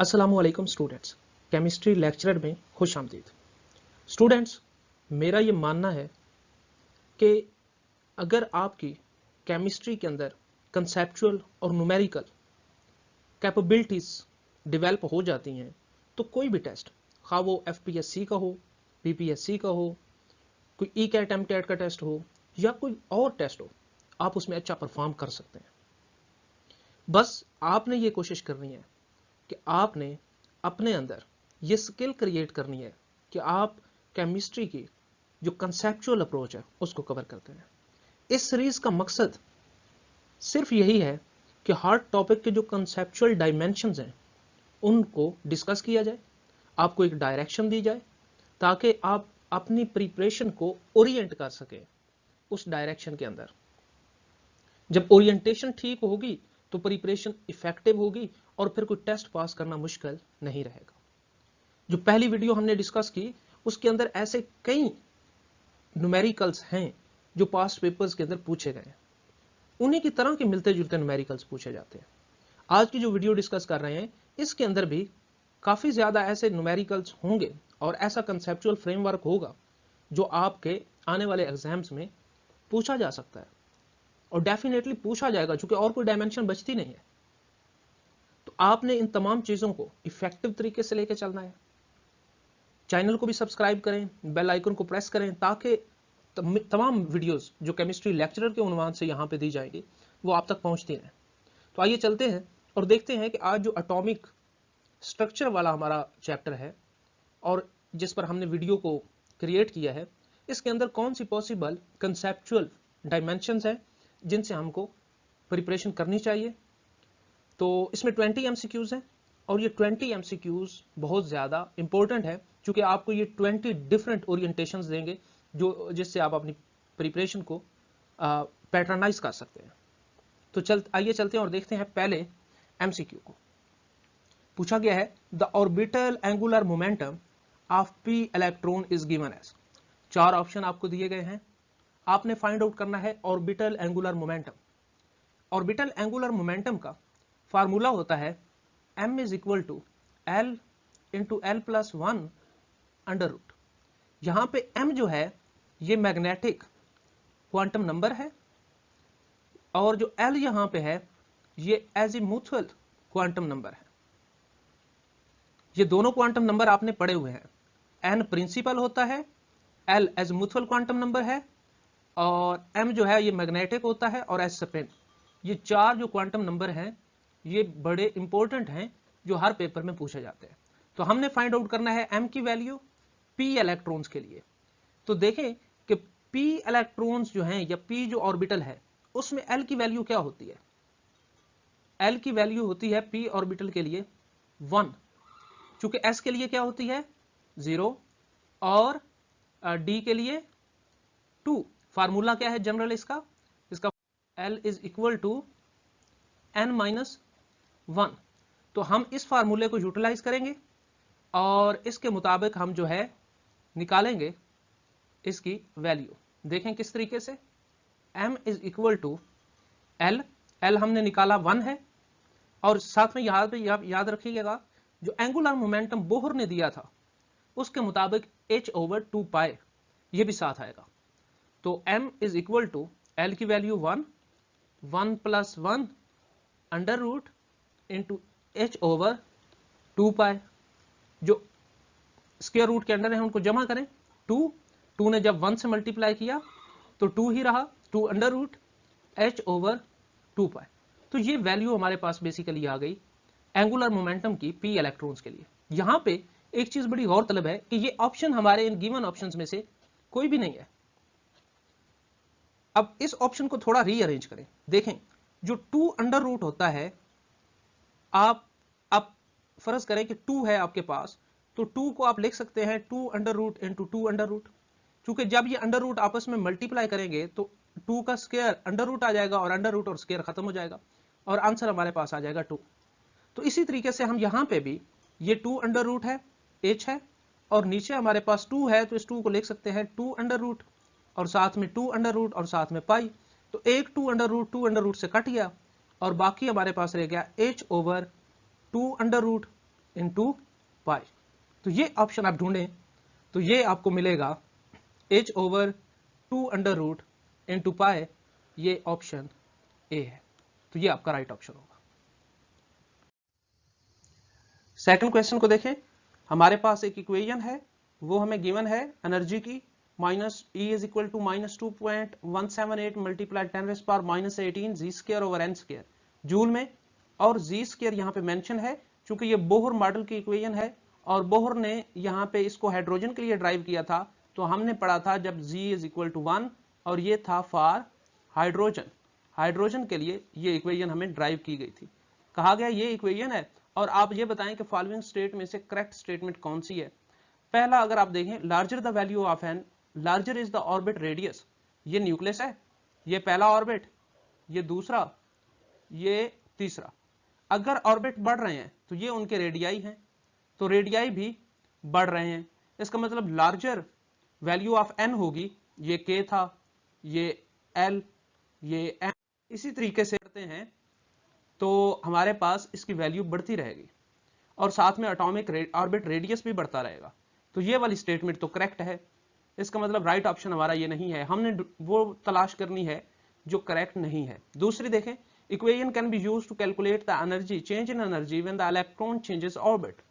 अस्सलामुअलैकुम students, chemistry lecturer में खुश आमदीद। स्टूडेंट्स, मेरा ये मानना है कि अगर आपकी केमिस्ट्री के अंदर कंसेप्चुअल और न्यूमेरिकल कैपेबिलिटीज़ डेवलप हो जाती हैं तो कोई भी टेस्ट, खा वो FPSC का हो, PPSC का हो, कोई ECAT MCAT का टेस्ट हो या कोई और टेस्ट हो, आप उसमें अच्छा परफॉर्म कर सकते हैं। बस आपने ये कोशिश करनी है कि आपने अपने अंदर ये स्किल क्रिएट करनी है कि आप केमिस्ट्री की जो कंसेप्चुअल अप्रोच है उसको कवर करते हैं। इस सीरीज का मकसद सिर्फ यही है कि हर टॉपिक के जो कंसेप्चुअल डायमेंशंस हैं उनको डिस्कस किया जाए, आपको एक डायरेक्शन दी जाए ताकि आप अपनी प्रिपरेशन को ओरिएंट कर सकें उस डायरेक्शन के अंदर। जब ओरिएंटेशन ठीक होगी तो प्रिपरेशन इफेक्टिव होगी और फिर कोई टेस्ट पास करना मुश्किल नहीं रहेगा। जो पहली वीडियो हमने डिस्कस की उसके अंदर ऐसे कई न्यूमेरिकल्स हैं जो पास्ट पेपर्स के अंदर पूछे गए हैं, उन्हीं की तरह के मिलते जुलते न्यूमेरिकल्स पूछे जाते हैं। आज की जो वीडियो डिस्कस कर रहे हैं इसके अंदर भी काफ़ी ज़्यादा ऐसे न्यूमेरिकल्स होंगे और ऐसा कंसेप्चुअल फ्रेमवर्क होगा जो आपके आने वाले एग्जाम्स में पूछा जा सकता है और डेफिनेटली पूछा जाएगा क्योंकि और कोई डायमेंशन बचती नहीं है। तो आपने इन तमाम चीज़ों को इफेक्टिव तरीके से लेकर चलना है। चैनल को भी सब्सक्राइब करें, बेल आइकन को प्रेस करें ताकि तमाम वीडियोस जो केमिस्ट्री लेक्चरर के उन्वान से यहाँ पे दी जाएगी वो आप तक पहुँचती रहें। तो आइए चलते हैं और देखते हैं कि आज जो एटॉमिक स्ट्रक्चर वाला हमारा चैप्टर है और जिस पर हमने वीडियो को क्रिएट किया है, इसके अंदर कौन सी पॉसिबल कंसेप्चुअल डायमेंशंस हैं जिनसे हमको प्रिपरेशन करनी चाहिए। तो इसमें 20 MCQs हैं और ये 20 MCQs बहुत ज़्यादा इंपॉर्टेंट है क्योंकि आपको ये 20 डिफरेंट ओरिएंटेशंस देंगे जो जिससे आप अपनी प्रिपरेशन को पैटर्नाइज कर सकते हैं। तो आइए चलते हैं और देखते हैं पहले MCQ को। पूछा गया है the orbital angular momentum of p electron is given as. 4 option आपको दिए गए हैं, आपने फाइंड आउट करना है orbital angular momentum. Orbital angular momentum का फार्मूला होता है m is equal to l into l plus 1 under root. यहां पे m जो है ये मैग्नेटिक क्वांटम नंबर है और जो l यहां पे है ये एजीमुथल क्वांटम नंबर है। ये दोनों क्वांटम नंबर आपने पढ़े हुए हैं। n प्रिंसिपल होता है, l एजीमुथल क्वांटम नंबर है और m जो है ये मैग्नेटिक होता है और s स्पिन। ये 4 जो क्वांटम नंबर हैं ये बड़े इंपॉर्टेंट हैं जो हर पेपर में पूछे जाते हैं। तो हमने फाइंड आउट करना है m की वैल्यू p इलेक्ट्रॉन्स के लिए। तो देखें कि p इलेक्ट्रॉन्स जो हैं या p जो ऑर्बिटल है उसमें l की वैल्यू क्या होती है। l की वैल्यू होती है p ऑर्बिटल के लिए 1, चूंकि s के लिए क्या होती है 0 और d के लिए 2। फार्मूला क्या है जनरल इसका l is equal to n minus 1। तो हम इस फार्मूले को यूटिलाइज करेंगे और इसके मुताबिक हम जो है निकालेंगे इसकी वैल्यू। देखें किस तरीके से m is equal to l हमने निकाला 1 है और साथ में याद रखिएगा जो एंगुलर मोमेंटम बोहर ने दिया था उसके मुताबिक h/2 पाई ये भी साथ आएगा। तो m is equal to l की value 1 plus 1 under root into h/2 pi. जो स्क्वायर रूट के अंडर है उनको जमा करें, 2 ने जब 1 से मल्टीप्लाई किया तो 2 ही रहा, 2 अंडर रूट h/2 पाई। तो ये वैल्यू हमारे पास बेसिकली आ गई एंगुलर मोमेंटम की p इलेक्ट्रॉन्स के लिए। यहां पे एक चीज बड़ी गौरतलब है कि ये ऑप्शन हमारे इन गिवन ऑप्शंस में से कोई भी नहीं है। अब इस ऑप्शन को थोड़ा रीअरेंज करें। देखें जो 2 अंडर रूट होता है, आप फर्ज करें कि 2 है आपके पास तो 2 को आप लिख सकते हैं 2 under root into 2 under root. चूंकि जब ये अंडर रूट आपस में मल्टीप्लाई करेंगे तो 2 का स्क्वायर अंडर रूट आ जाएगा और अंडर रूट और स्क्वायर खत्म हो जाएगा और आंसर हमारे पास आ जाएगा 2। तो इसी तरीके से हम यहां पे भी ये 2 अंडर रूट है h है और नीचे हमारे पास 2 है तो इस 2 को लिख सकते हैं 2 अंडर रूट और साथ में 2 अंडर रूट और साथ में पाई। तो एक 2 अंडर रूट से कट गया और बाकी हमारे पास रह गया h/2 under root into pi. तो ये ऑप्शन आप ढूंढें तो ये आपको मिलेगा h/2 इंटू पाई, ये ऑप्शन ए है। तो ये आपका राइट ऑप्शन होगा। सेकंड क्वेश्चन को देखें। हमारे पास एक इक्वेशन है, वो हमें गिवन है एनर्जी की minus E is equal to -2.178 multiply 10⁻⁻18 Z square over n square joule में, और जी स्क्वायर यहाँ पे मेंशन है क्योंकि ये बोहर मॉडल की इक्वेशन है और बोहर ने यहाँ पे इसको हाइड्रोजन के लिए ड्राइव किया था। तो हमने पढ़ा था जब G इज इक्वल टू 1 और ये था फॉर हाइड्रोजन, हाइड्रोजन के लिए ये इक्वेशन हमें ड्राइव की गई थी। कहा गया ये इक्वेशन है और आप ये बताएं कि फॉलोइंग स्टेट में से करेक्ट स्टेटमेंट कौन सी है। पहला अगर आप देखें, larger the value of n larger is the orbit radius, ये न्यूक्लियस है, ये पहला ऑर्बिट, ये दूसरा, ये तीसरा। अगर ऑर्बिट बढ़ रहे हैं तो ये उनके रेडियाई हैं, तो रेडियाई भी बढ़ रहे हैं। इसका मतलब लार्जर वैल्यू ऑफ एन होगी, ये के था, ये एल, ये एम, इसी तरीके से करते हैं तो हमारे पास इसकी वैल्यू बढ़ती रहेगी और साथ में एटॉमिक ऑर्बिट रेडियस भी बढ़ता रहेगा। तो ये वाली स्टेटमेंट तो करेक्ट है। इसका मतलब राइट ऑप्शन हमारा ये नहीं है, हमने वो तलाश करनी है जो करेक्ट नहीं है। दूसरी देखें, equation can be used to calculate the energy change in energy when the electron changes orbit.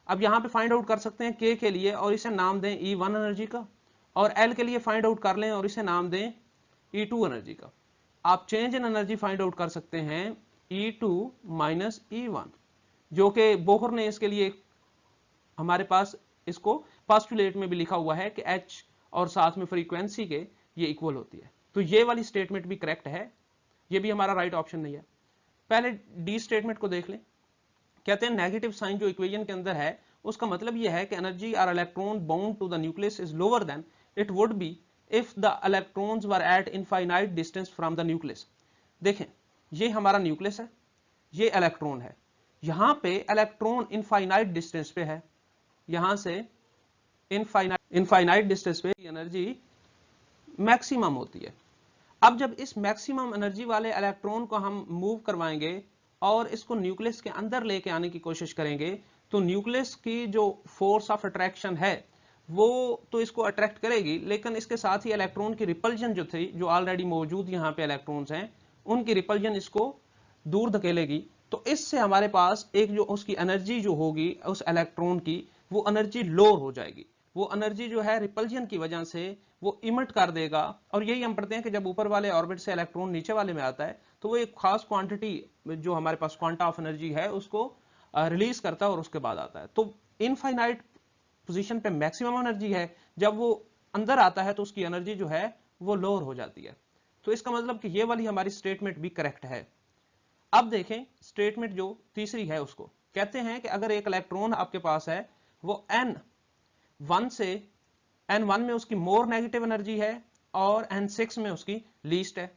अब यहाँ पे फाइंड आउट कर सकते हैं के के लिए और इसे नाम दें E1 एनर्जी का, और एल के लिए फाइंड आउट कर लें और इसे नाम दें E2 एनर्जी का। आप change in energy find out कर सकते हैं E2 माइनस E1, जो कि बोहर ने इसके लिए हमारे पास इसको पोस्टुलेट में भी लिखा हुआ है कि H और साथ में फ्रीक्वेंसी के ये इक्वल होती है। तो ये वाली स्टेटमेंट भी करेक्ट है, ये भी हमारा राइट ऑप्शन नहीं है। पहले डी स्टेटमेंट को देख लें। कहते हैं नेगेटिव साइन जो इक्वेशन के अंदर है उसका मतलब यह है कि एनर्जी और electron bound to the nucleus is lower than it would be if the electrons were at infinite distance from the nucleus. देखें, ये हमारा न्यूक्लियस है, ये इलेक्ट्रॉन है, यहां पे इलेक्ट्रॉन इनफाइनाइट डिस्टेंस पे है, यहां से इनफाइनाइट डिस्टेंस पे एनर्जी मैक्सिमम होती है। अब जब इस मैक्सिमम एनर्जी वाले इलेक्ट्रॉन को हम मूव करवाएंगे और इसको न्यूक्लियस के अंदर लेके आने की कोशिश करेंगे तो न्यूक्लियस की जो फोर्स ऑफ अट्रैक्शन है वो तो इसको अट्रैक्ट करेगी, लेकिन इसके साथ ही इलेक्ट्रॉन की रिपल्जन जो थी, जो ऑलरेडी मौजूद यहाँ पे इलेक्ट्रॉन्स हैं, उनकी रिपल्जन इसको दूर धकेलेगी। तो इससे हमारे पास एक जो उसकी एनर्जी जो होगी उस इलेक्ट्रॉन की, वो एनर्जी लोअर हो जाएगी। वो एनर्जी जो है रिपल्जन की वजह से वो इमिट कर देगा। और यही हम पढ़ते हैं कि जब ऊपर वाले ऑर्बिट से इलेक्ट्रॉन नीचे वाले में आता है तो वो एक खास क्वांटिटी जो हमारे पास क्वांटा ऑफ एनर्जी है उसको रिलीज करता है और उसके बाद आता है। तो इनफाइनाइट पोजीशन पे मैक्सिमम एनर्जी है, जब वो अंदर आता है तो उसकी एनर्जी जो है वो लोअर हो जाती है। तो इसका मतलब कि ये वाली हमारी स्टेटमेंट भी करेक्ट है। अब देखें स्टेटमेंट जो तीसरी है, उसको कहते हैं कि अगर एक इलेक्ट्रॉन आपके पास है, वो N1 से N1 में उसकी मोर नेगेटिव एनर्जी है और N6 में उसकी लीस्ट है,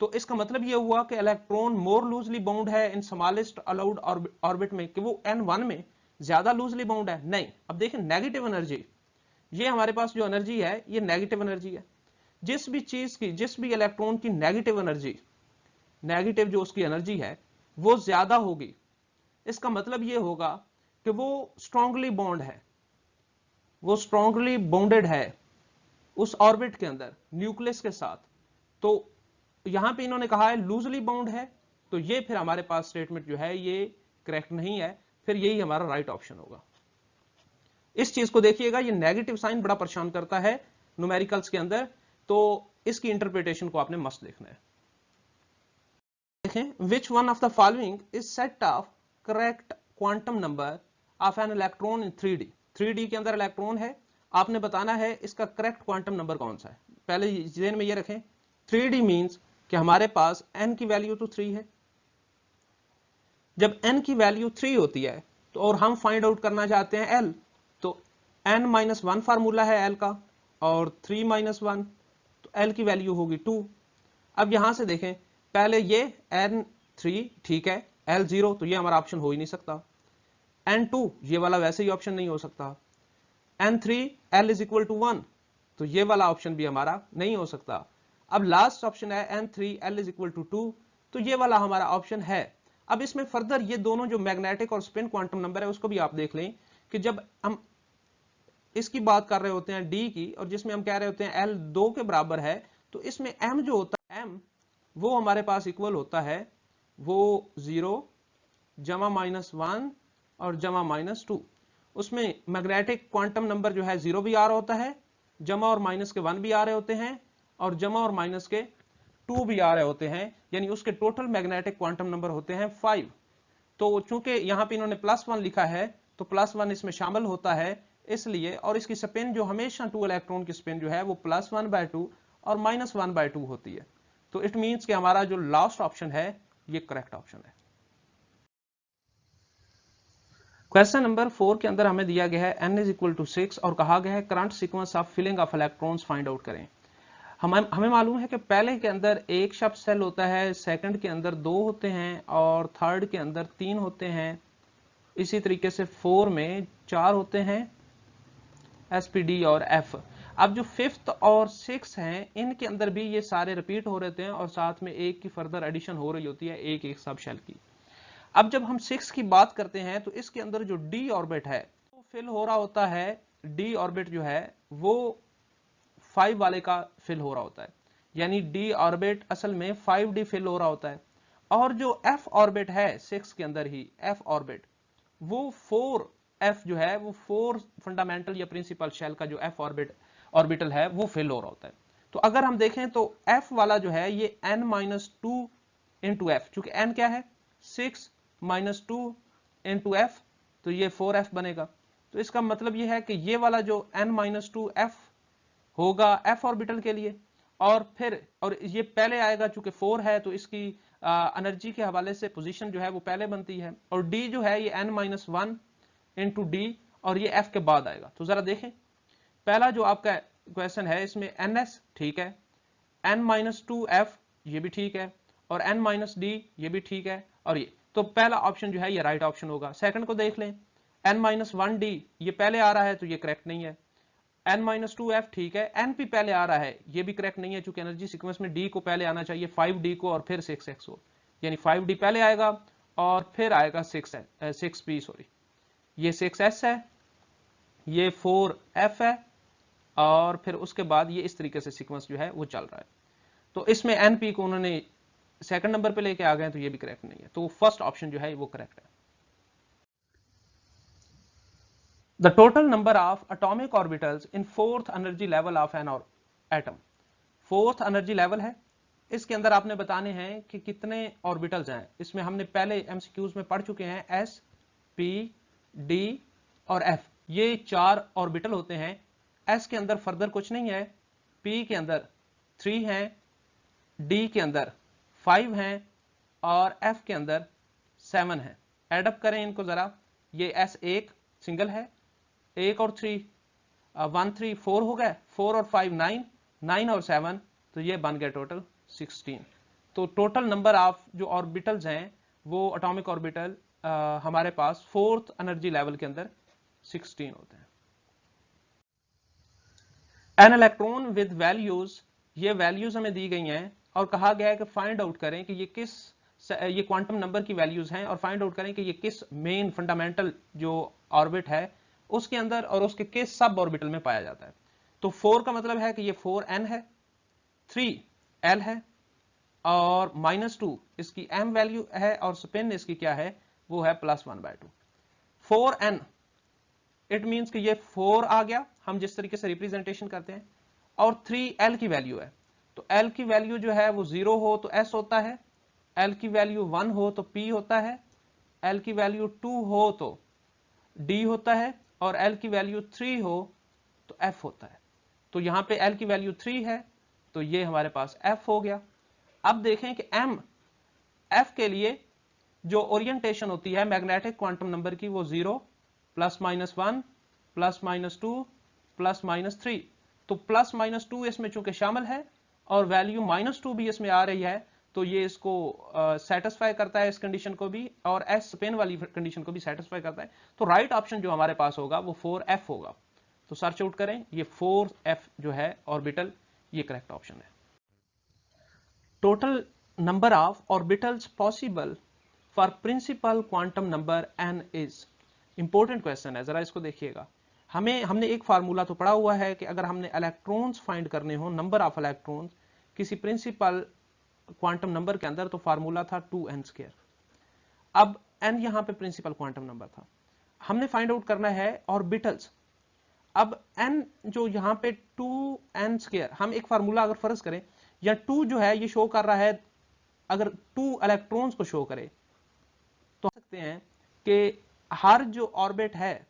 तो इसका मतलब ये हुआ कि इलेक्ट्रॉन मोर लूजली बाउंड है इन स्मॉलेस्ट अलाउड ऑर्बिट में, कि वो N1 में ज्यादा लूजली बाउंड है। नहीं, अब देखें नेगेटिव एनर्जी, ये हमारे पास जो एनर्जी है ये नेगेटिव एनर्जी है। जिस भी चीज की, जिस भी इलेक्ट्रॉन की नेगेटिव एनर्जी, नेगेटिव जो उसकी एनर्जी है वो ज्यादा होगी, इसका मतलब ये होगा कि वो स्ट्रांगली बॉन्ड है, वो स्ट्रांगली बॉन्डेड है उस ऑर्बिट के अंदर न्यूक्लियस के साथ। तो यहां पे इन्होंने कहा है लूजली बाउंड है, तो ये फिर हमारे पास स्टेटमेंट जो है ये करेक्ट नहीं है, फिर यही हमारा राइट ऑप्शन होगा। इस चीज को देखिएगा, ये नेगेटिव साइन बड़ा परेशान करता है न्यूमेरिकल्स के अंदर, तो इसकी इंटरप्रिटेशन को आपने मस्त देखना है। देखें, which one of the following is set of correct quantum number of an electron in 3D। 3D के अंदर इलेक्ट्रॉन है, आपने बताना है इसका करेक्ट क्वांटम नंबर कौन सा है। पहले ध्यान में ये रखें, 3D मींस कि हमारे पास n की वैल्यू तो 3 है। जब n की वैल्यू 3 होती है तो और हम फाइंड आउट करना चाहते हैं l, तो n-1 फार्मूला है l का और 3-1, तो l की वैल्यू होगी 2। अब यहां से देखें, पहले ये n3 ठीक है, l0 तो ये हमारा ऑप्शन हो ही नहीं सकता, n2 ये वाला वैसे ही ऑप्शन नहीं हो सकता, n3 l is equal to 1 तो ये वाला ऑप्शन भी हमारा नहीं हो सकता। अब लास्ट ऑप्शन है n3 l is equal to 2, तो ये वाला हमारा ऑप्शन है। अब इसमें फर्दर ये दोनों जो मैग्नेटिक और स्पिन क्वांटम नंबर है उसको भी आप देख लें कि जब हम इसकी बात कर रहे होते हैं डी की, और जिसमें हम कह रहे होते हैं एल 2 के बराबर है, तो इसमें एम जो होता है, एम वो हमारे पास इक्वल होता है वो 0 जमा -1 और जमा -2। उसमें मैग्नेटिक क्वांटम नंबर जो है 0 भी आ रहा होता है, जमा और माइनस के 1 भी आ रहे होते हैं, और जमा और माइनस के 2 भी आ रहे होते हैं, यानी उसके टोटल मैग्नेटिक क्वांटम नंबर होते हैं 5। तो चूंकि यहां पे इन्होंने +1 लिखा है तो +1 इसमें शामिल होता है, इसलिए, और इसकी स्पिन जो हमेशा 2 इलेक्ट्रॉन की स्पिन जो है वो +1/2 और -1/2 होती है। तो इट मींस कि हमारा जो लास्ट ऑप्शन है ये करेक्ट ऑप्शन है। क्वेश्चन नंबर 4 के अंदर हमें दिया गया है n = 6 और कहा गया है current sequence of filling of electrons find out करें। हमें मालूम है कि पहले के अंदर एक शब्द सेल होता है, सेकंड के अंदर 2 होते हैं और थर्ड के अंदर 3 होते हैं। इसी तरीके से 4 में 4 होते हैं, SPD और F। अब जो 5th और 6 हैं इनके अंदर भी ये सारे रिपीट हो रहे हैं और साथ में एक की फर्दर एडिशन हो रही होती है एक सब शेल की। अब जब हम 6 की बात करते हैं तो इसके अंदर जो d ऑर्बिट है वो फिल हो रहा होता है, d ऑर्बिट जो है वो 5 वाले का फिल हो रहा होता है, यानी d ऑर्बिट असल में 5d फिल हो रहा होता है। और जो f ऑर्बिट है 6 के अंदर ही f ऑर्बिट वो 4f जो है वो 4 फंडामेंटल या प्रिंसिपल शेल का जो f ऑर्बिटल है वो फिल हो रहा होता है। तो अगर हम देखें तो f वाला जो है ये n-2 इंटू f, चूंकि n क्या है 6 -2 इंटू f, तो ये 4f बनेगा। तो इसका मतलब ये है कि ये वाला जो n-2f होगा f ऑर्बिटल के लिए, और ये पहले आएगा, चूंकि 4 है तो इसकी एनर्जी के हवाले से पोजीशन जो है वो पहले बनती है, और d जो है ये n-1 इंटू d और ये f के बाद आएगा। तो जरा देखें, पहला जो आपका क्वेश्चन है इसमें ns ठीक है, n-2f ये भी ठीक है, और n-d ये भी ठीक है, और ये तो पहला ऑप्शन जो है ये राइट ऑप्शन होगा। सेकंड को देख लें, n-1d ये पहले आ रहा है तो ये करेक्ट नहीं है, n-2f ठीक है, np पहले आ रहा है ये भी करेक्ट नहीं है, चूंकि एनर्जी सीक्वेंस में d को पहले आना चाहिए 5d को और फिर 6x को, यानी 5d पहले आएगा और फिर आएगा 6p, सॉरी ये 6s है, ये 4f है, और फिर उसके बाद ये इस तरीके से सीक्वेंस जो है वो चल रहा है। तो इसमें np को उन्होंने सेकंड नंबर पे लेके आ गए तो ये भी करेक्ट नहीं है, तो फर्स्ट ऑप्शन जो है वो करेक्ट है। The total number of atomic orbitals in 4th energy level of an atom, 4th energy level है, इसके अंदर आपने बताने हैं कि कितने ऑर्बिटल्स हैं। इसमें हमने पहले एमसीक्यूज में पढ़ चुके हैं s, p, d और f, ये 4 ऑर्बिटल होते हैं। s के अंदर फर्दर कुछ नहीं है, p के अंदर 3 हैं, d के अंदर 5 हैं और f के अंदर 7 हैं। एडअप करें इनको जरा, ये s1 सिंगल है, 1 और 3 1 3 4 हो गए, 4 और 5 9, 9 और 7, तो ये बन गया टोटल 16। तो टोटल नंबर ऑफ जो ऑर्बिटल्स हैं वो एटॉमिक ऑर्बिटल हमारे पास 4th एनर्जी लेवल के अंदर 16 होते हैं। एन इलेक्ट्रॉन विद वैल्यूज, ये वैल्यूज हमें दी गई हैं और कहा गया है कि फाइंड आउट करें कि ये क्वांटम नंबर की वैल्यूज हैं, और फाइंड आउट करें कि ये किस मेन फंडामेंटल जो ऑर्बिट है उसके अंदर और उसके किस सब ऑर्बिटल में पाया जाता है। तो 4 का मतलब है कि ये 4n है, 3l है, और -2 इसकी m वैल्यू है, और स्पिन इसकी क्या है वो है +1/2। 4n इट मींस कि ये 4 आ गया, हम जिस तरीके से रिप्रेजेंटेशन करते हैं, और 3l की वैल्यू है, तो l की वैल्यू जो है वो 0 हो तो s होता है, l की वैल्यू 1 हो तो p होता है, l की वैल्यू 2 हो तो d होता है, और l की वैल्यू 3 हो तो f होता है। तो यहां पे l की वैल्यू 3 है तो ये हमारे पास f हो गया। अब देखें कि m f के लिए जो ओरिएंटेशन होती है मैग्नेटिक क्वांटम नंबर की वो 0 +-1 +-2 +-3, तो +-2 इसमें चूंकि शामिल है और वैल्यू -2 भी इसमें आ रही है, तो ये इसको सेटिस्फाई करता है इस कंडीशन को भी, और एस स्पिन वाली कंडीशन को भी सेटिस्फाई करता है। तो राइट ऑप्शन जो हमारे पास होगा वो 4f होगा। तो सर्च आउट करें, ये 4f जो है ऑर्बिटल, ये करेक्ट ऑप्शन है। Total number of orbitals possible for principal quantum number n is. Important question है, जरा इसको देखिएगा। हमने एक फार्मूला तो पढ़ा हुआ है कि अगर हमने इलेक्ट्रॉन्स फाइंड करने हो, नंबर ऑफ इलेक्ट्रॉन्स किसी प्रिंसिपल क्वांटम नंबर के अंदर, तो फार्मूला था 2n²। अब n यहां पे प्रिंसिपल क्वांटम नंबर था, हमने फाइंड आउट करना है ऑर्बिटल्स। अब n जो यहाँ पे 2n², हम एक फार्मूला अगर फर्ज करें, या 2 जो है ये शो कर रहा है, अगर 2 इलेक्ट्रॉन्स को शो करे तो सकते हैं कि हर जो ऑर्बिट है,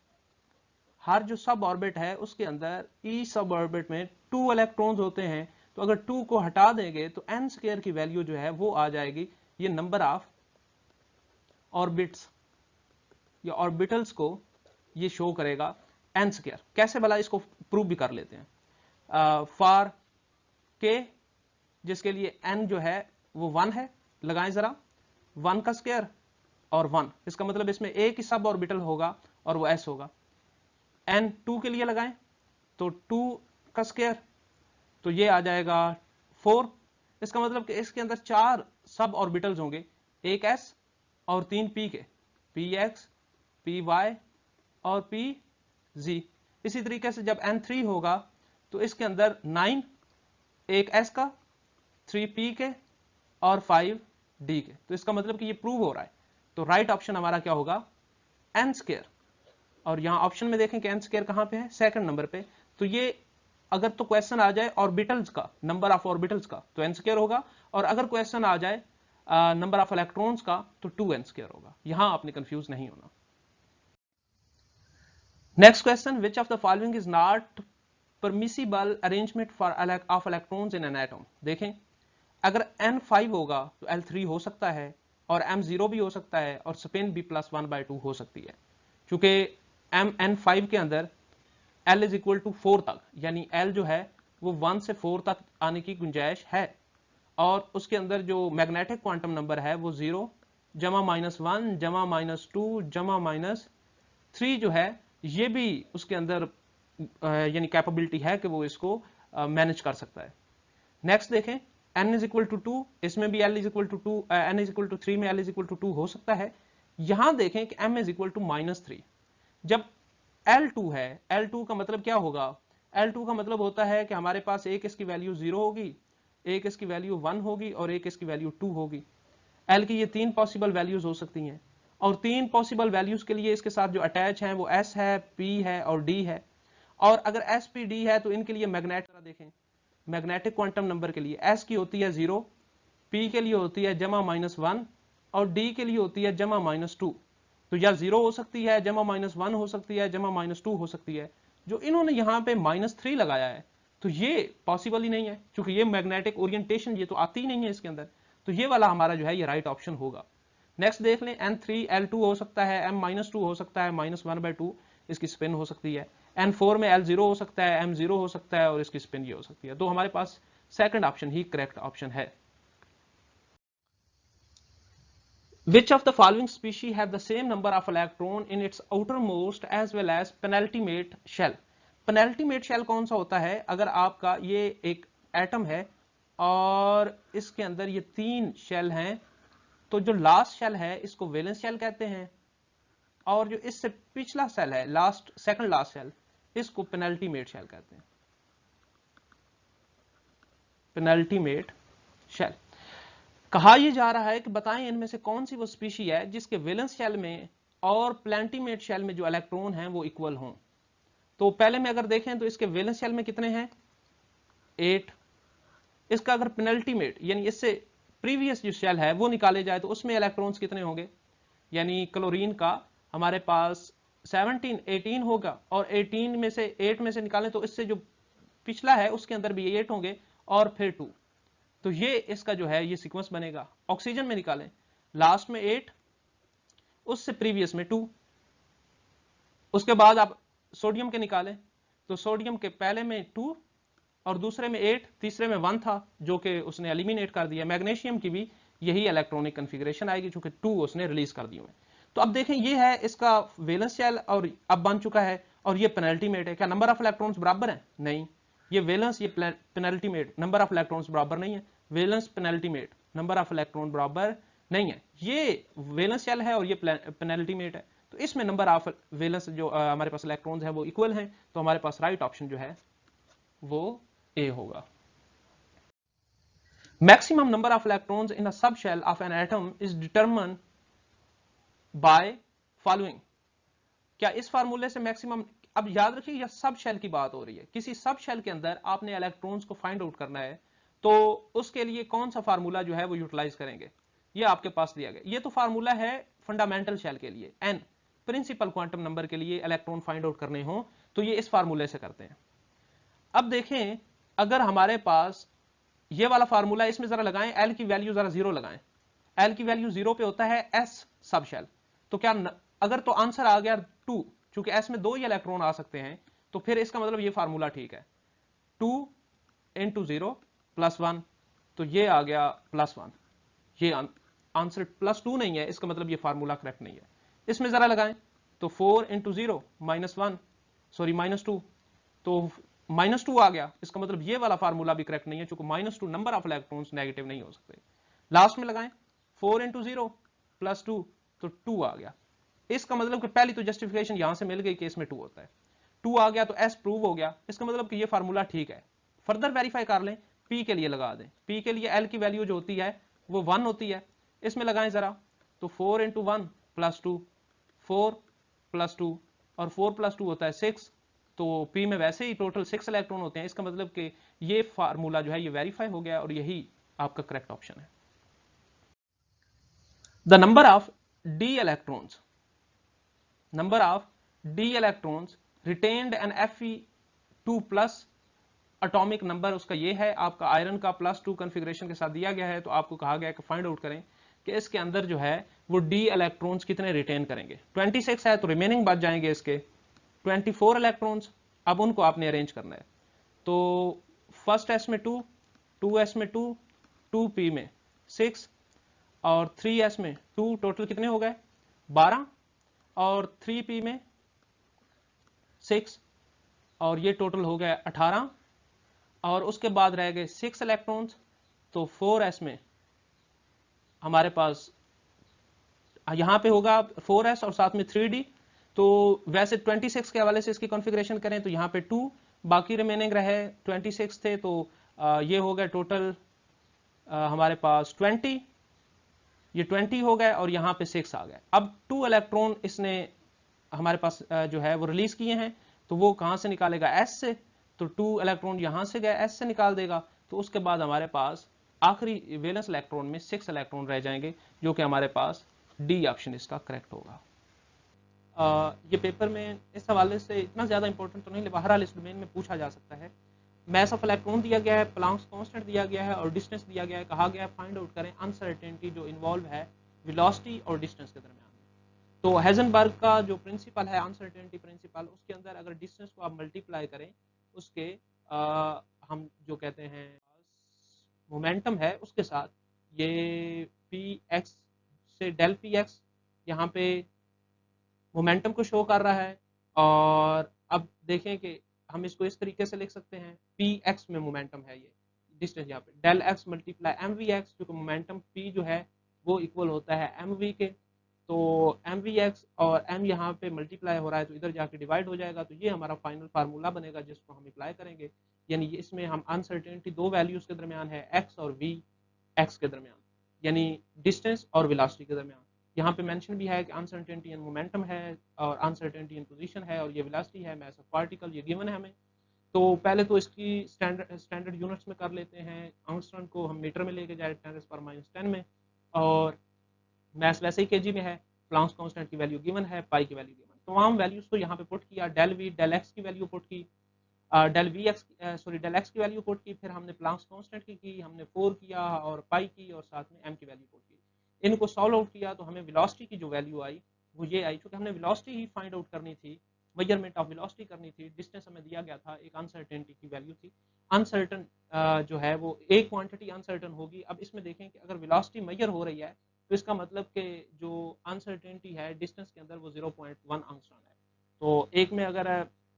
हर जो सब ऑर्बिट है उसके अंदर ई सब ऑर्बिट में 2 इलेक्ट्रॉन्स होते हैं। तो अगर 2 को हटा देंगे तो n² की वैल्यू जो है वो आ जाएगी, ये नंबर ऑफ ऑर्बिट्स या ऑर्बिटल्स को ये शो करेगा n²। कैसे भला, इसको प्रूव भी कर लेते हैं। फॉर k जिसके लिए n जो है वो 1 है, लगाएं जरा 1 का स्क्वायर और 1, इसका मतलब इसमें एक ही सब ऑर्बिटल होगा और वो s होगा। n 2 के लिए लगाएं तो 2 का स्क्वायर, तो ये आ जाएगा 4, इसका मतलब कि इसके अंदर 4 सब ऑर्बिटल्स होंगे, एक s और 3 p के, px, py और pz। इसी तरीके से जब n3 होगा तो इसके अंदर 9, एक s का, 3p के और 5d के। तो इसका मतलब कि ये प्रूव हो रहा है। तो राइट ऑप्शन हमारा क्या होगा, n²। और यहां ऑप्शन में देखें कि n² कहां पे है, सेकंड नंबर पे। तो ये अगर तो क्वेश्चन आ जाए ऑर्बिटल्स का, नंबर ऑफ ऑर्बिटल्स का, तो n² होगा, और अगर क्वेश्चन आ जाए नंबर ऑफ इलेक्ट्रॉन्स का तो 2n² होगा। यहां आपने कंफ्यूज नहीं होना। Next question, which of the following is not permissible arrangement for of electrons in an atom. देखें, अगर n5 होगा तो l3 हो सकता है, और m0 भी हो सकता है, और स्पिन भी +1/2 हो सकती है। क्योंकि n5 के अंदर l इज इक्वल टू 4 तक, यानी l जो है वो 1 से 4 तक आने की गुंजाइश है, और उसके अंदर जो मैग्नेटिक क्वांटम नंबर है वो 0 जमा -1 जमा -2 जमा -3 जो है, ये भी उसके अंदर यानी कैपेबिलिटी है कि वो इसको मैनेज कर सकता है। नेक्स्ट देखें, n इज इक्वल टू 2, इसमें भी l is equal to 2, n is equal to 3 में l इज इक्वल टू 2 हो सकता है। यहां देखें कि m इज इक्वल टू -3। जब L2 है, L2 का मतलब क्या होगा, L2 का मतलब होता है कि हमारे पास एक इसकी वैल्यू 0 होगी, एक इसकी वैल्यू 1 होगी और एक इसकी वैल्यू 2 होगी। L की ये 3 पॉसिबल वैल्यूज हो सकती हैं, और 3 पॉसिबल वैल्यूज के लिए इसके साथ जो अटैच है वो S है, P है और D है। और अगर S, P, D है तो इनके लिए मैग्नेटिक, देखें मैग्नेटिक क्वांटम नंबर के लिए S की होती है 0, P के लिए होती है जमा -1 और D के लिए होती है जमा -2। तो या 0 हो सकती है, जमा -1 हो सकती है, जमा -2 हो सकती है। जो इन्होंने यहाँ पे -3 लगाया है तो ये पॉसिबल ही नहीं है, क्योंकि ये मैग्नेटिक ओरिएंटेशन ये तो आती ही नहीं है इसके अंदर। तो ये वाला हमारा जो है ये राइट ऑप्शन होगा। नेक्स्ट देख लें, n3 L2 हो सकता है, m-2 हो सकता है, -1/2 इसकी स्पिन हो सकती है, n4 में L0 हो सकता है, m0 हो सकता है और इसकी स्पिन ये हो सकती है। तो हमारे पास सेकंड ऑप्शन ही करेक्ट ऑप्शन है। Which of the following species have the same number of electron in its outermost as well as penultimate shell? Penultimate shell कौन सा होता है, अगर आपका ये एक एटम है और इसके अंदर ये 3 शेल हैं, तो जो लास्ट शेल है इसको वैलेंस शेल कहते हैं, और जो इससे पिछला शेल है, सेकंड लास्ट शेल, इसको पेनल्टीमेट शेल कहते हैं। Penultimate shell. कहा यह जा रहा है कि बताएं इनमें से कौन सी वो स्पीशी है जिसके वैलेंस शेल में और पेनल्टीमेट शेल में जो इलेक्ट्रॉन हैं वो इक्वल हों। तो पहले में अगर देखें तो इसके वैलेंस शेल में कितने हैं, 8। इसका अगर पेनल्टीमेट यानी इससे प्रीवियस जो शेल है वो निकाले जाए तो उसमें इलेक्ट्रॉन्स कितने होंगे, यानी क्लोरीन का हमारे पास 18 होगा, और 18 में से 8 में से निकालें तो इससे जो पिछला है उसके अंदर भी 8 होंगे और फिर 2। तो ये इसका जो है ये सीक्वेंस बनेगा। ऑक्सीजन में निकालें, लास्ट में 8, उससे प्रीवियस में 2, उसके बाद आप सोडियम के निकालें तो सोडियम के पहले में 2 और दूसरे में 8, तीसरे में 1 था जो कि उसने एलिमिनेट कर दिया। मैग्नीशियम की भी यही इलेक्ट्रॉनिक कन्फिग्रेशन आएगी क्योंकि 2 उसने रिलीज कर दिए। तो अब देखें ये है इसका वैलेंस शेल और अब बन चुका है, और ये पेनल्टीमेट है। क्या नंबर ऑफ इलेक्ट्रॉन्स बराबर है? नहीं, ये वैलेंस ये पेनल्टीमेट नंबर ऑफ इलेक्ट्रॉन्स बराबर नहीं है। Valence penultimate number of electron बराबर नहीं है, ये वैलेंस शेल है और ये पेनल्टी मेट है, तो इसमें नंबर ऑफ वैलेंस जो हमारे पास इलेक्ट्रॉन्स है वो इक्वल हैं, तो हमारे पास राइट ऑप्शन जो है वो ए होगा। Maximum number of electrons in a sub shell of an atom is determined by following. क्या इस फार्मूले से मैक्सिमम, अब याद रखिए यह सब शेल की बात हो रही है, किसी सब शेल के अंदर आपने इलेक्ट्रॉन्स को फाइंड आउट करना है, तो उसके लिए कौन सा फार्मूला जो है वो यूटिलाइज करेंगे, ये आपके पास दिया गया। ये तो फार्मूला है फंडामेंटल शेल के लिए, एन प्रिंसिपल क्वांटम नंबर के लिए इलेक्ट्रॉन फाइंड आउट करने हो तो ये इस फार्मूले से करते हैं। अब देखें, अगर हमारे पास ये वाला फार्मूला, इसमें जरा लगाएं, एल की वैल्यू जरा जीरो लगाएं, एल की वैल्यू जीरो पे होता है एस सब शेल, तो क्या अगर तो आंसर आ गया टू, चूंकि एस में दो ही इलेक्ट्रॉन आ सकते हैं, तो फिर इसका मतलब ये फार्मूला ठीक है, two into zero plus one, तो ये आ गया प्लस वन, ये आंसर प्लस टू नहीं है, इसका मतलब ये फार्मूला करेक्ट नहीं है। इसमें जरा लगाएं, तो four into zero minus one, sorry minus two, तो माइनस टू आ गया, इसका मतलब ये वाला फार्मूला भी करेक्ट नहीं है, क्योंकि minus two number of electrons negative नहीं हो सकते। लास्ट में लगाएं four into zero plus two, तो टू आ गया, इसका मतलब कि पहली तो जस्टिफिकेशन यहां से मिल गई कि इसमें टू होता है, टू आ गया तो एस प्रूव हो गया, इसका मतलब कि ये फार्मूला ठीक है। फर्दर वेरीफाई कर लें, पी के लिए लगा दें, पी के लिए एल की वैल्यू जो होती है वो वन होती है, इसमें लगाएं जरा, तो four into one plus two, four plus two, और फोर प्लस टू होता है सिक्स, तो पी में वैसे ही टोटल सिक्स इलेक्ट्रॉन होते हैं, इसका मतलब कि ये फार्मूला जो है ये वेरीफाई हो गया और यही आपका करेक्ट ऑप्शन है। The number of d electrons, number of d electrons retained in Fe2 plus atomic number उसका ये है, आपका आयरन का प्लस टू कॉन्फ़िगरेशन के साथ दिया गया है, तो आपको कहा गया है कि फाइंड आउट करें कि इसके अंदर जो है वो डी इलेक्ट्रॉन्स कितने रिटेन करेंगे। 26 है तो रिमेनिंग बच जाएंगे इसके 24 इलेक्ट्रॉन्स, अब उनको आपने अरेंज करना है, तो फर्स्ट एस में टू, टू एस में टू, टू पी में सिक्स, और थ्री एस में टू, टोटल कितने हो गए 12, और थ्री पी में सिक्स, और ये टोटल हो गया 18, और उसके बाद रह गए सिक्स इलेक्ट्रॉन्स, तो फोर एस में हमारे पास यहां पे होगा फोर एस और साथ में थ्री डी, तो वैसे 26 के हवाले से इसकी कॉन्फ़िगरेशन करें तो यहाँ पे टू, बाकी रिमेनिंग रहे 26 थे, तो ये हो गया टोटल हमारे पास 20, ये 20 हो गए और यहाँ पे 6 आ गए। अब टू इलेक्ट्रॉन इसने हमारे पास जो है वो रिलीज किए हैं, तो वो कहाँ से निकालेगा एस से, तो टू इलेक्ट्रॉन यहाँ से गए एस से निकाल देगा, तो उसके बाद हमारे पास आखिरी वैलेंस इलेक्ट्रॉन में 6 इलेक्ट्रॉन रह जाएंगे, जो कि हमारे पास डी ऑप्शन इसका करेक्ट होगा। ये पेपर में इस हवाले से इतना ज़्यादा इंपॉर्टेंट तो नहीं, बहरहाल इस डोमेन में पूछा जा सकता है। मैस ऑफ इलेक्ट्रॉन दिया गया है, प्लांक्स कांस्टेंट दिया गया है और डिस्टेंस दिया गया है, कहा गया है फाइंड आउट करें अनसर्टेनिटी जो इन्वॉल्व है वेलोसिटी और डिस्टेंस के दरमियान। तो हेजनबर्ग का जो प्रिंसिपल है अनसर्टेनिटी प्रिंसिपल, उसके अंदर अगर डिस्टेंस को आप मल्टीप्लाई करें उसके हम जो कहते हैं मोमेंटम है उसके साथ, ये पी एक्स से डेल पी एक्स यहाँ पे मोमेंटम को शो कर रहा है, और अब देखें कि हम इसको इस तरीके से लिख सकते हैं, पी एक्स में मोमेंटम है, ये डिस्टेंस यहाँ पे del x multiply m v x, क्योंकि मोमेंटम पी जो है वो इक्वल होता है एम वी के, तो एम वी एक्स और एम यहाँ पे मल्टीप्लाई हो रहा है तो इधर जाके डिवाइड हो जाएगा, तो ये हमारा फाइनल फार्मूला बनेगा जिसको हम अप्लाई करेंगे, यानी इसमें हम अनसर्टेनिटी दो वैल्यूज के दरमियान है, एक्स और वी एक्स के दरमियान, यानी डिस्टेंस और वेलोसिटी के दरमियान। यहाँ पे मेंशन भी है कि अनसर्टेनिटी इन मोमेंटम है और अनसर्टेनिटी इन पोजीशन है, और ये वेलोसिटी है मास ऑफ पार्टिकल, ये गिवन है हमें। तो पहले तो इसकी स्टैंडर्ड यूनिट्स में कर लेते हैं, एंगस्ट्रॉम को हम मीटर में लेके जाए 10⁻⁻10 में, और मैस वैसे ही केजी में है, प्लांक्स कांस्टेंट की वैल्यू गिवन है, पाई की वैल्यू गिवन, तमाम वैल्यूज को यहाँ पे पुट किया, डेल वी डेल एक्स की वैल्यू पुट की, del v x sorry del x की वैल्यू पुट की, फिर हमने प्लांक्स कांस्टेंट की हमने 4 किया और पाई की, और साथ में एम की वैल्यू पुट की, इनको सॉल्व आउट किया तो हमें वेलोसिटी की जो वैल्यू आई वो ये आई, क्योंकि हमने वेलोसिटी ही फाइंड आउट करनी थी, मेजरमेंट ऑफ वेलोसिटी करनी थी, डिस्टेंस हमें दिया गया था, एक अनसर्टेनिटी की वैल्यू थी, अनसर्टन जो है वो एक क्वांटिटी अनसर्टन होगी। अब इसमें देखें कि अगर वेलोसिटी मेजर हो रही है तो इसका मतलब कि जो अनसर्टेनिटी है डिस्टेंस के अंदर वो 0.1 एंगस्ट्रॉम है, तो एक में अगर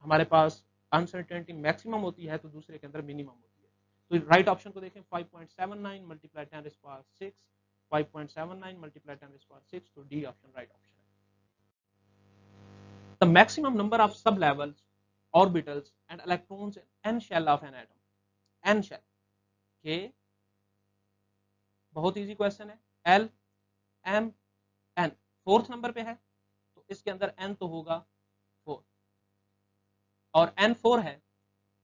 हमारे पास अनसर्टेनिटी मैक्सिमम होती है तो दूसरे के अंदर मिनिमम होती है, तो राइट ऑप्शन को देखें 5.79 मल्टीप्लाई 10⁻6 5.79 मल्टीप्लाई 10⁻6, तो डी ऑप्शन राइट ऑप्शन है। The maximum number of sub levels, orbitals and electrons in n shell of an atom, n shell के, बहुत इजी क्वेश्चन है, l m n, fourth number पे है तो इसके अंदर एन तो होगा 4, और एन 4 है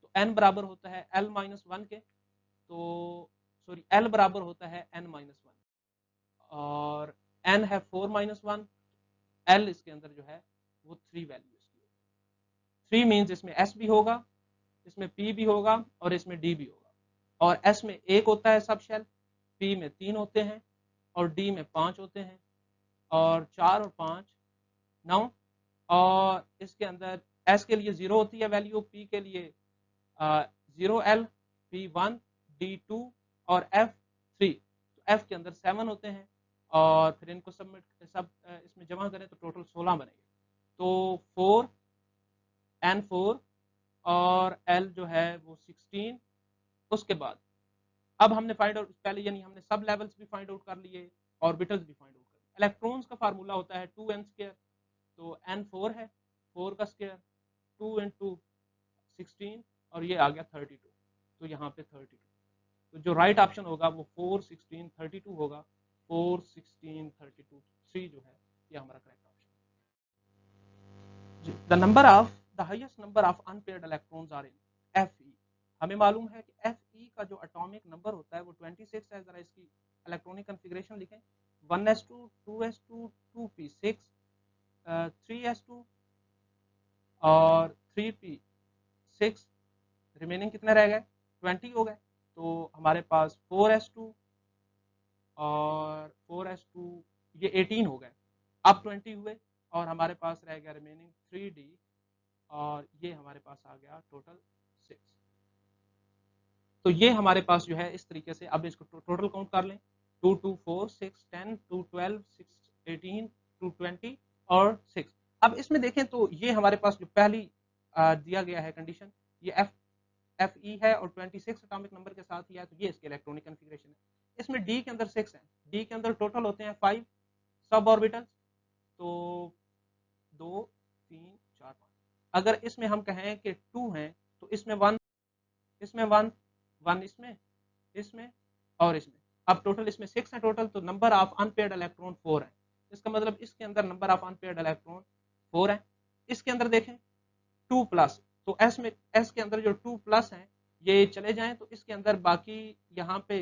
तो एन बराबर होता है एल माइनस 1 के, तो सॉरी एल बराबर होता है एन माइनस 1, और एन है 4 माइनस 1, एल इसके अंदर जो है वो 3 वैल्यू इसकी, 3 मीन्स इसमें एस भी होगा, इसमें पी भी होगा और इसमें डी भी होगा, और एस में 1 होता है सब शेल, पी में 3 होते हैं और डी में 5 होते हैं, और 4 और 5 9, और इसके अंदर एस के लिए 0 होती है वैल्यू, पी के लिए 0 एल, पी 1, डी 2 और एफ 3, तो एफ के अंदर 7 होते हैं, और फिर इनको सब इसमें जमा करें तो टोटल 16 बनेंगे, तो 4 एन 4 और एल जो है वो 16। उसके बाद अब हमने फाइंड आउट, पहले यानी हमने सब लेवल्स भी फाइंड आउट कर लिए, ऑर्बिटल्स भी फाइंड आउट कर लिए। इलेक्ट्रॉन्स का फार्मूला होता है 2n स्क्वायर, तो n 4 है, 4 का स्क्वायर 2 × 16 और ये आ गया 32, तो यहाँ पे 32, तो जो राइट ऑप्शन होगा वो 4 16 32 होगा, 4 16 32 3 जो है ये हमारा correct option. The number of the highest number of unpaired electrons are in Fe, हमें मालूम है कि Fe का जो एटॉमिक नंबर होता है वो 26 है, जरा इसकी इलेक्ट्रॉनिक कॉन्फ़िगरेशन लिखें, 1s2 2s2 2p6 3s2 और 3p6, रिमेनिंग कितने रह गए, 20 हो गए, तो हमारे पास 4s2 और 4s2 ये 18 हो गए, अब 20 हुए, और हमारे पास रह गया रिमेनिंग 3d, और ये हमारे पास आ गया टोटल 6, तो ये हमारे पास जो है इस तरीके से, अब इसको टोटल काउंट कर लें, 2 2 4 6 10 2 12 6 18 2 20 और 6। अब इसमें देखें तो ये हमारे पास जो पहली दिया गया है कंडीशन, ये एफ ई है और 26 एटॉमिक नंबर के साथ ही है, तो ये इसके इलेक्ट्रॉनिक कॉन्फ़िगरेशन है। इसमें डी के अंदर 6 है, डी के अंदर टोटल होते हैं 5 सब ऑर्बिटल्स, तो 2 3 4 5, अगर इसमें हम कहें कि 2 हैं तो इसमें 1, इसमें 1 1 इसमें और इसमें, अब टोटल इसमें 6 है टोटल, तो नंबर ऑफ अनपेयर्ड इलेक्ट्रॉन 4 है, इसका मतलब इसके अंदर नंबर ऑफ अनपेयर्ड इलेक्ट्रॉन 4 है। इसके अंदर देखें 2 प्लस, तो एस में, एस के अंदर जो 2 प्लस हैं ये चले जाएं तो इसके अंदर बाकी यहाँ पे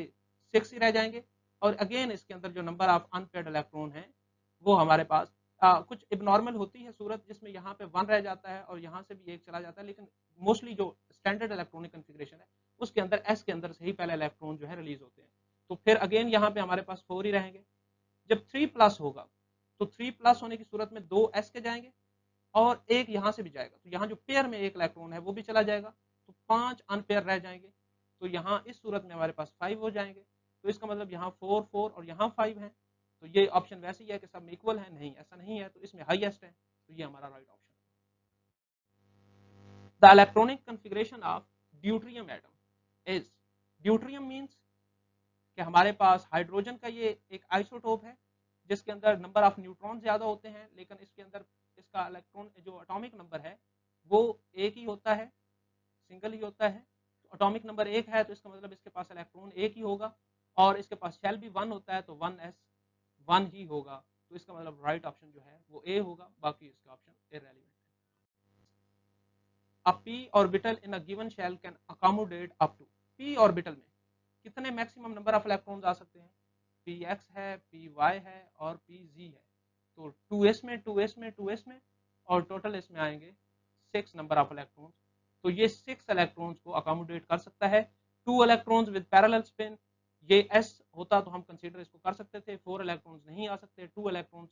6 ही रह जाएंगे, और अगेन इसके अंदर जो नंबर ऑफ अनपेयर्ड इलेक्ट्रॉन है वो हमारे पास कुछ इबनॉर्मल होती है सूरत जिसमें यहाँ पे 1 रह जाता है और यहाँ से भी 1 चला जाता है, लेकिन मोस्टली जो स्टैंडर्ड इलेक्ट्रॉनिक कॉन्फ़िगरेशन है उसके अंदर एस के अंदर से ही पहले इलेक्ट्रॉन जो है रिलीज होते हैं, तो फिर अगेन यहाँ पे हमारे पास 4 ही रहेंगे। जब 3 प्लस होगा तो 3 प्लस होने की सूरत में 2 एस के जाएंगे और एक यहाँ से भी जाएगा, तो यहाँ जो पेयर में एक इलेक्ट्रॉन है वो भी चला जाएगा, तो 5 अनपेयर रह जाएंगे, तो यहाँ इस सूरत में हमारे पास 5 हो जाएंगे, तो इसका मतलब यहाँ 4 4 और यहाँ 5 है, तो ये ऑप्शन वैसे ही है कि सब में इक्वल है, नहीं ऐसा नहीं है, तो इसमें हाईएस्ट है, तो ये हमारा राइट ऑप्शन है। The electronic configuration of deuterium atom is, deuterium means कि हमारे पास हाइड्रोजन का ये एक आइसोटोप है जिसके अंदर नंबर ऑफ न्यूट्रॉन ज्यादा होते हैं, लेकिन इसके अंदर इसका इलेक्ट्रॉन जो एटॉमिक नंबर है वो एक ही होता है, सिंगल ही होता है, तो एटॉमिक नंबर 1 है तो इसका मतलब इसके पास इलेक्ट्रॉन 1 ही होगा, और इसके पास शेल भी 1 होता है तो 1s1 ही होगा, तो इसका मतलब राइट ऑप्शन जो है वो ए होगा, बाकी इसका ऑप्शन इररेलेवेंट है। A p orbital in a given shell can accommodate up to, p orbital में कितने मैक्सिमम नंबर ऑफ इलेक्ट्रॉन्स आ सकते हैं, px है, py है और pz है, तो 2s में 2s में 2s में और टोटल इसमें आएंगे 6 नंबर ऑफ इलेक्ट्रॉन्स, तो ये 6 इलेक्ट्रॉन्स को अकोमोडेट कर सकता है। 2 इलेक्ट्रॉन्स विद पैरेलल स्पिन, ये s होता तो हम कंसीडर इसको कर सकते थे, 4 इलेक्ट्रॉन्स नहीं आ सकते, 2 electrons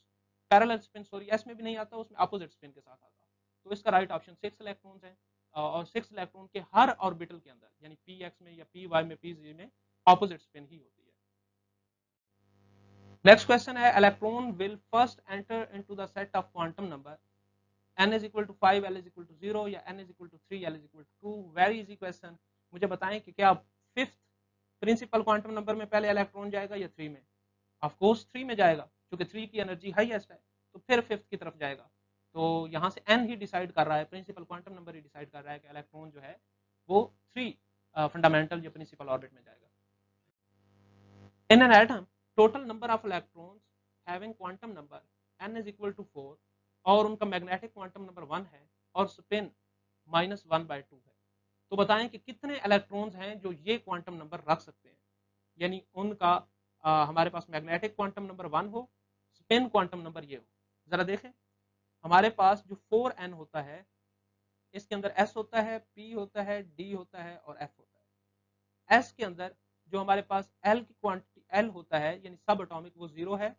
parallel spin, sorry s में भी नहीं आता, उसमें अपोजिट स्पिन के साथ आता, तो इसका राइट ऑप्शन 6 इलेक्ट्रॉन्स है, और 6 इलेक्ट्रॉन के हर ऑर्बिटल के अंदर यानी px में या py में pz में ऑपोजिट स्पिन ही होती है। नेक्स्ट क्वेश्चन है, electron will first enter into the set of quantum number n is equal to 5, l is equal to 0 या n is equal to 3, l is equal to 2, very easy question. मुझे बताएं कि क्या 5th principal quantum number में पहले electron जाएगा या 3 में, ऑफ कोर्स 3 में जाएगा क्योंकि 3 की एनर्जी हाईएस्ट है, तो फिर 5th की तरफ जाएगा। तो यहाँ से n ही डिसाइड कर रहा है, प्रिंसिपल क्वांटम नंबर ही डिसाइड कर रहा है कि इलेक्ट्रॉन जो है वो 3 फंडामेंटल या प्रिंसिपल ऑर्बिट में जाएगा। In an atom total number of electrons having quantum number n is equal to 4 और उनका मैग्नेटिक क्वांटम नंबर 1 है और स्पिन -1/2 है। तो बताएं कि कितने इलेक्ट्रॉन्स हैं जो ये क्वांटम नंबर रख सकते हैं, यानी उनका हमारे पास मैग्नेटिक क्वांटम नंबर 1 हो, स्पिन क्वांटम नंबर ये हो। जरा देखें, हमारे पास जो 4n होता है इसके अंदर s होता है, p होता है, d होता है और f होता है। s के अंदर जो हमारे पास l की क्वांटिटी l होता है यानी सब एटॉमिक वो 0 है,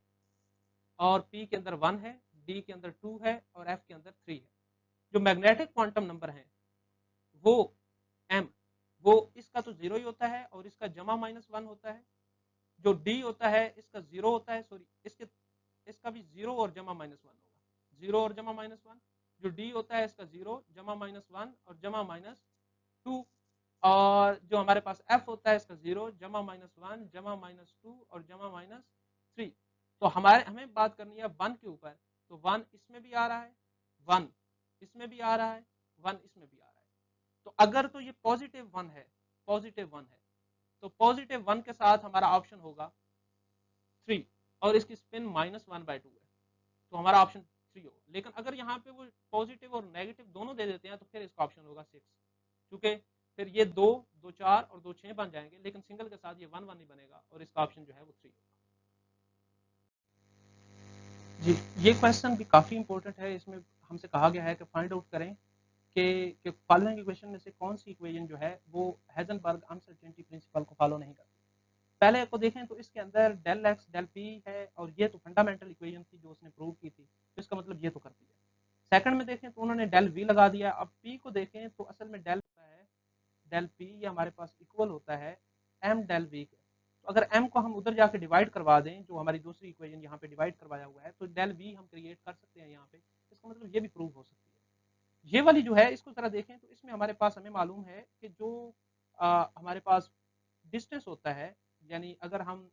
और p के अंदर 1 है, d के अंदर 2 है और f के अंदर 3 है। जो मैग्नेटिक क्वांटम नंबर है वो m, वो इसका तो 0 ही होता है और इसका जमा -1 होता है। जो d होता है इसका 0 होता है, सॉरी इसका भी 0 और जमा -1 होगा, 0 और जमा -1। जो d होता है इसका 0 जमा -1 और जमा -2, और जो हमारे पास f होता है इसका 0 जमा -1 जमा -2 और जमा -3। तो हमें बात करनी है 1 के ऊपर, तो 1 इसमें भी आ रहा है, 1 इसमें भी आ रहा है, 1 इसमें भी आ रहा है। तो अगर तो ये पॉजिटिव 1 है, पॉजिटिव 1 है, तो पॉजिटिव 1 के साथ हमारा ऑप्शन होगा 3 और इसकी स्पिन -1/2 है, तो हमारा ऑप्शन 3 होगा। लेकिन अगर यहाँ पे वो पॉजिटिव और नेगेटिव दोनों दे देते हैं तो फिर इसका ऑप्शन होगा 6, क्योंकि फिर ये 2 2 4 और 2 6 बन जाएंगे, लेकिन सिंगल के साथ ये 1 1 ही बनेगा और इसका ऑप्शन जो है वो 3 होगा। जी, ये क्वेश्चन भी काफी इंपॉर्टेंट है। इसमें हमसे कहा गया है कि फाइंड आउट करें कि फॉलोइंग इक्वेशन में से कौन सी इक्वेशन जो है वो हेजनबर्ग अनसर्टेनिटी प्रिंसिपल को फॉलो नहीं करती। पहले को देखें तो इसके अंदर डेल एक्स डेल पी है और ये तो फंडामेंटल इक्वेशन थी जो उसने प्रूव की थी, तो इसका मतलब ये तो करती है। सेकंड में देखें तो उन्होंने डेल वी लगा दिया। अब पी को देखें तो असल में डेल होता है डेल पी, ये हमारे पास इक्वल होता है एम डेल वी के। तो अगर एम को हम उधर जाके डिवाइड करवा दें, जो हमारी दूसरी इक्वेशन यहाँ पे डिवाइड करवाया हुआ है, तो डेल वी हम क्रिएट कर सकते हैं यहाँ पे। इसका मतलब ये भी प्रूव हो सकती है। ये वाली जो है इसको जरा देखें तो इसमें हमारे पास हमें मालूम है कि जो हमारे पास डिस्टेंस होता है, यानी अगर हम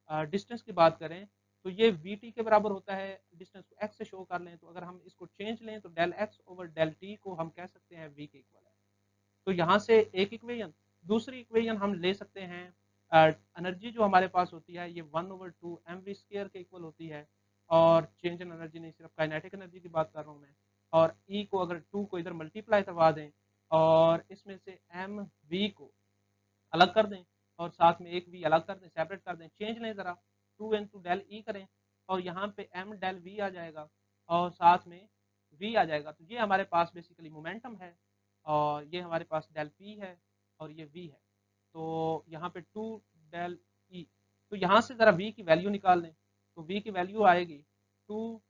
डिस्टेंस की बात करें तो ये वी टी के बराबर होता है। डिस्टेंस को एक्स से शो कर लें तो अगर हम इसको चेंज लें तो del x over del t को हम कह सकते हैं वी के इक्वल है। तो यहाँ से एक इक्वेशन, दूसरी इक्वेशन हम ले सकते हैं एनर्जी जो हमारे पास होती है ये 1/2 एम वी स्क्वायर के इक्वल होती है, और चेंज इन एनर्जी नहीं, सिर्फ काइनेटिक एनर्जी की बात कर रहा हूँ मैं। और ई को अगर 2 को इधर मल्टीप्लाई करवा दें और इसमें से एम वी को अलग कर दें और साथ में एक वी अलग कर दें, सेपरेट कर दें, चेंज लें ज़रा, 2 इंटू डेल ई करें और यहाँ पे एम डेल वी आ जाएगा और साथ में वी आ जाएगा। तो ये हमारे पास बेसिकली मोमेंटम है और ये हमारे पास डेल पी है और ये वी है। तो यहाँ पे 2 डेल ई, तो यहाँ से ज़रा वी की वैल्यू निकाल लें, तो वी की वैल्यू आएगी 2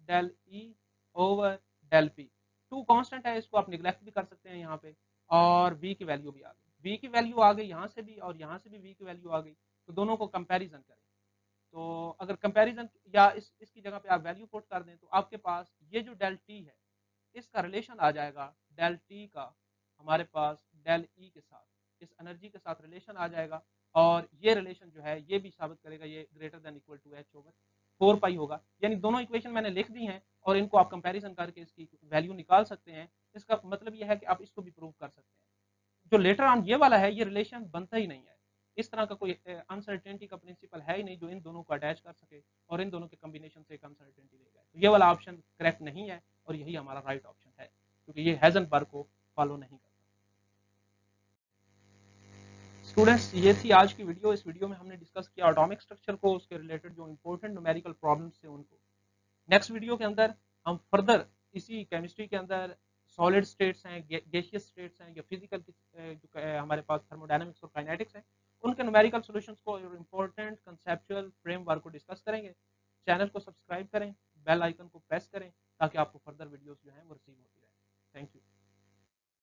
del E over del p. 2 constant है, इसको आप निगलेक्ट भी कर सकते हैं यहाँ पे, और वी की वैल्यू भी आ गई, वी की वैल्यू आ गई यहाँ से भी और यहाँ से भी वी की वैल्यू आ गई। तो दोनों को कंपैरिजन करें, तो अगर कंपैरिजन या इसकी जगह पे आप वैल्यू पुट कर दें तो आपके पास ये जो डेल टी है इसका रिलेशन आ जाएगा डेल टी का हमारे पास डेल ई के साथ, इस एनर्जी के साथ रिलेशन आ जाएगा। और ये रिलेशन जो है ये भी साबित करेगा ये greater than equal to h over 4 pi होगा। यानी दोनों इक्वेशन मैंने लिख दी हैं और इनको आप कंपैरिजन करके इसकी वैल्यू निकाल सकते हैं। इसका मतलब ये है कि आप इसको भी प्रूव कर सकते हैं। जो लेटर ऑन ये वाला है ये रिलेशन बनता ही नहीं है, इस तरह का कोई अनसर्टेनिटी का प्रिंसिपल है ही नहीं जो इन दोनों को अटैच कर सके और इन दोनों के कॉम्बिनेशन से एक अनसर्टेनिटी ले जाए। तो ये वाला ऑप्शन करेक्ट नहीं है और यही हमारा राइट ऑप्शन है, क्योंकि ये हेजनबर्ग को फॉलो नहीं करता। स्टूडेंट्स, ये थी आज की वीडियो। इस वीडियो में हमने डिस्कस किया एटॉमिक स्ट्रक्चर को, उसके रिलेटेड जो इंपॉर्टेंट न्यूमेरिकल प्रॉब्लम्स थे उनको। नेक्स्ट वीडियो के अंदर हम फर्दर इसी केमिस्ट्री के अंदर सॉलिड स्टेट्स हैं, गैसियस स्टेट्स हैं या फिजिकल जो हमारे पास थर्मोडायनामिक्स और काइनेटिक्स हैं, उनके न्यूमेरिकल सॉल्यूशंस को और इंपॉर्टेंट कंसेप्चुअल फ्रेमवर्क को डिस्कस करेंगे। चैनल को सब्सक्राइब करें, बेल आइकन को प्रेस करें ताकि आपको